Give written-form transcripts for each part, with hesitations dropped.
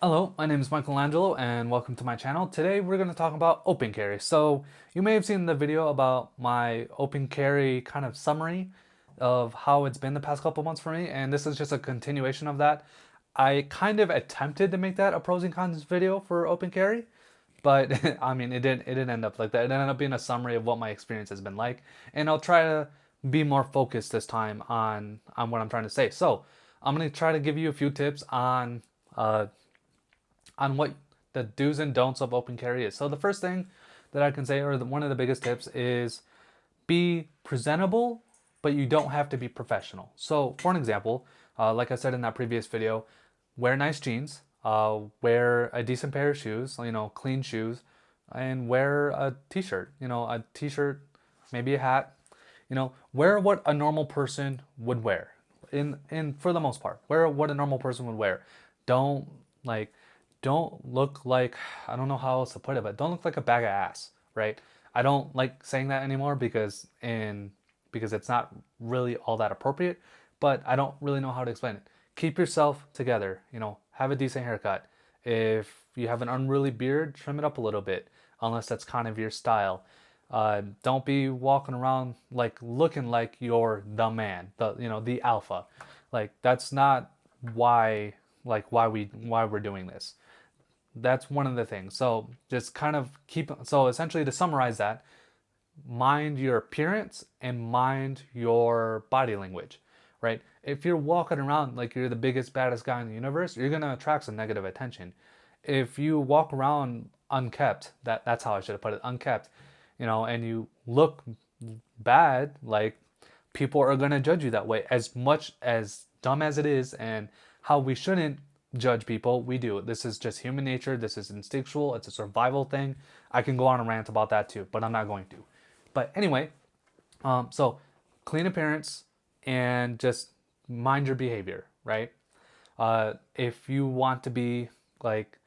Hello, my name is Angelo and welcome to my channel. Today we're going to talk about open carry. So you may have seen the video about my open carry kind of summary of how it's been the past couple months for me, and this is just a continuation of that. I kind of attempted to make that a pros and cons video for open carry, but I mean it didn't end up like that. It ended up being a summary of what my experience has been like, and I'll try to be more focused this time on what I'm trying to say. So I'm going to try to give you a few tips on what the do's and don'ts of open carry is. So the first thing that I can say, or one of the biggest tips, is be presentable, but you don't have to be professional. So for an example, like I said in that previous video, wear nice jeans, wear a decent pair of shoes, clean shoes, and wear a t-shirt, a t-shirt, maybe a hat, wear what a normal person would wear. In for the most part, wear what a normal person would wear. Don't like don't look like, I don't know how else to put it, but don't look like a bag of ass, right? I don't like saying that anymore because it's not really all that appropriate, but I don't really know how to explain it. Keep yourself together, have a decent haircut. If you have an unruly beard, trim it up a little bit, unless that's kind of your style. Don't be walking around like looking like you're the man, the alpha. Like that's not why why we're doing this. That's one of the things. So just kind of so essentially, to summarize that, mind your appearance and mind your body language, right? If you're walking around like you're the biggest, baddest guy in the universe, you're going to attract some negative attention. If you walk around unkept, that's how I should have put it, unkept, and you look bad, like, people are going to judge you that way. As much as dumb as it is, and how we shouldn't judge people, we do. This is just human nature. This is instinctual. It's a survival thing. I can go on a rant about that too, but I'm not going to. But anyway, so clean appearance and just mind your behavior, right? If you want to be like,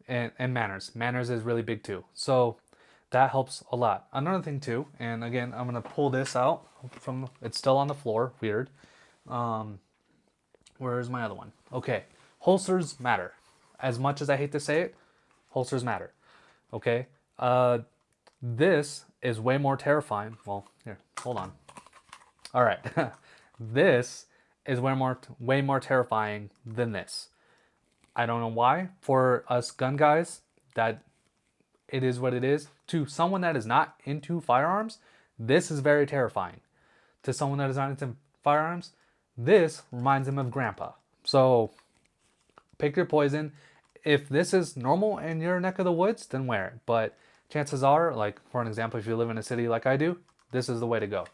and manners is really big too. So that helps a lot. Another thing too, and again, I'm gonna pull this out from, it's still on the floor, weird. Where's my other one? Okay, holsters matter. As much as I hate to say it, holsters matter. Okay, this is way more terrifying. Well, here, hold on. All right, this is way more terrifying than this. I don't know why. For us gun guys, that it is what it is. To someone that is not into firearms, this is very terrifying. To someone that is not into firearms, this reminds him of grandpa. So pick your poison. If this is normal in your neck of the woods, then wear it. But chances are, like for an example, if you live in a city like I do, this is the way to go.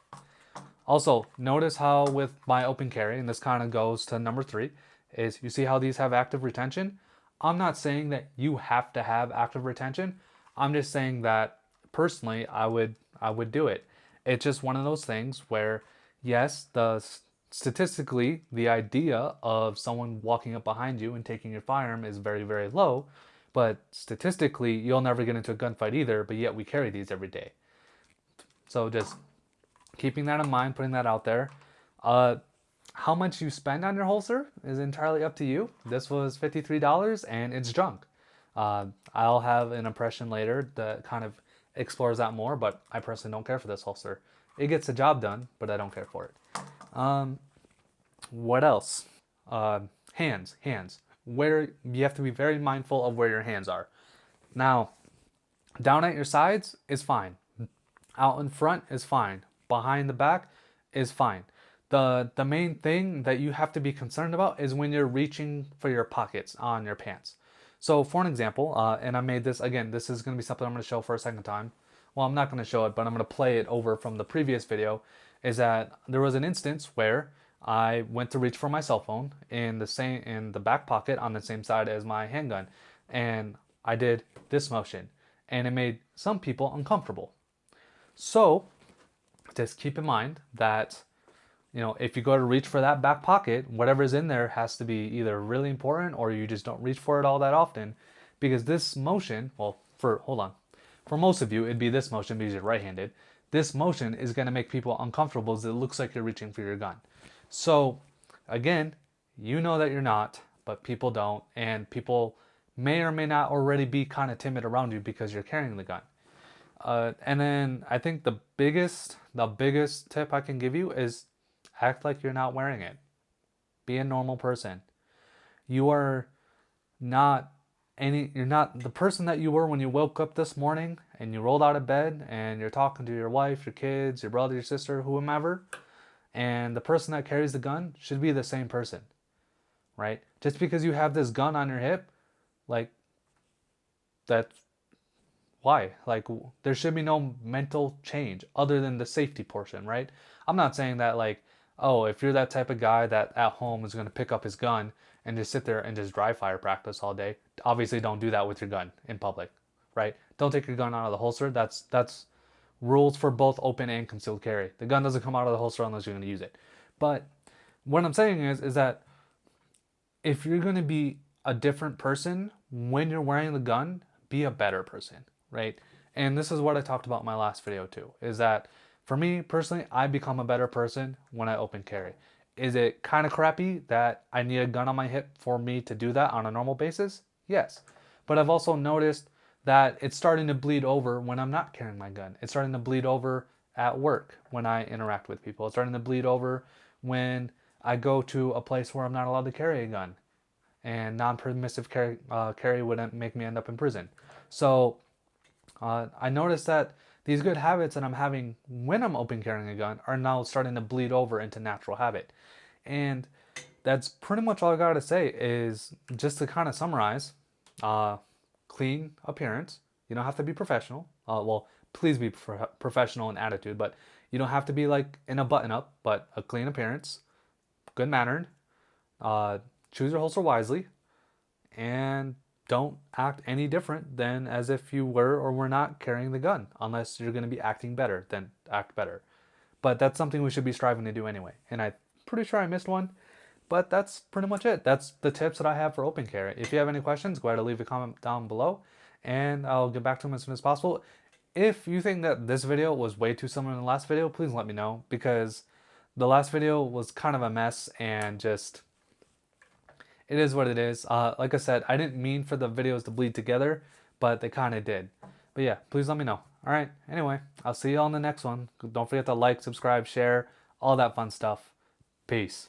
Also, notice how with my open carry, and this kind of goes to number 3, is you see how these have active retention? I'm not saying that you have to have active retention. I'm just saying that personally, I would do it. It's just one of those things where, yes, statistically, the idea of someone walking up behind you and taking your firearm is very, very low, but statistically, you'll never get into a gunfight either, but yet we carry these every day. So just keeping that in mind, putting that out there. How much you spend on your holster is entirely up to you. This was $53 and it's junk. I'll have an impression later that kind of explores that more, but I personally don't care for this holster. It gets the job done, but I don't care for it. What else? Hands. Where you have to be very mindful of where your hands are. Now, down at your sides is fine. Out in front is fine. Behind the back is fine. The main thing that you have to be concerned about is when you're reaching for your pockets on your pants. So for an example, and I made this, again, this is going to be something I'm going to show for a second time. Well, I'm not going to show it, but I'm going to play it over from the previous video, is that there was an instance where I went to reach for my cell phone in the back pocket on the same side as my handgun, and I did this motion, and it made some people uncomfortable. So just keep in mind that, if you go to reach for that back pocket, whatever's in there has to be either really important or you just don't reach for it all that often, because this motion, well, hold on, for most of you, it'd be this motion because you're right-handed. This motion is going to make people uncomfortable as it looks like you're reaching for your gun. So again, you know that you're not, but people don't, and people may or may not already be kind of timid around you because you're carrying the gun. And then I think the biggest tip I can give you is act like you're not wearing it. Be a normal person. You are not you're not the person that you were when you woke up this morning and you rolled out of bed and you're talking to your wife, your kids, your brother, your sister, whomever, and the person that carries the gun should be the same person, right? Just because you have this gun on your hip, like, that's why? Like, there should be no mental change other than the safety portion, right? I'm not saying that, like, oh, if you're that type of guy that at home is going to pick up his gun and just sit there and just dry fire practice all day, obviously don't do that with your gun in public, right? Don't take your gun out of the holster. That's rules for both open and concealed carry. The gun doesn't come out of the holster unless you're going to use it. But what I'm saying is that if you're going to be a different person when you're wearing the gun, be a better person, right? And this is what I talked about in my last video too, is that for me personally, I become a better person when I open carry. Is it kind of crappy that I need a gun on my hip for me to do that on a normal basis? Yes. But I've also noticed that it's starting to bleed over when I'm not carrying my gun. It's starting to bleed over at work when I interact with people. It's starting to bleed over when I go to a place where I'm not allowed to carry a gun. And non-permissive carry would make me end up in prison. So I noticed that these good habits that I'm having when I'm open carrying a gun are now starting to bleed over into natural habit. And that's pretty much all I got to say is just to kind of summarize, clean appearance. You don't have to be professional. Well, please be professional in attitude, but you don't have to be like in a button-up, but a clean appearance, good mannered, choose your holster wisely, and don't act any different than as if you were or were not carrying the gun, unless you're going to be acting better, then act better. But that's something we should be striving to do anyway. And I'm pretty sure I missed one, but that's pretty much it. That's the tips that I have for open carry. If you have any questions, go ahead and leave a comment down below, and I'll get back to them as soon as possible. If you think that this video was way too similar to the last video, please let me know, because the last video was kind of a mess and just... it is what it is. Like I said, I didn't mean for the videos to bleed together, but they kind of did. But yeah, please let me know. All right. Anyway, I'll see you all in the next one. Don't forget to like, subscribe, share, all that fun stuff. Peace.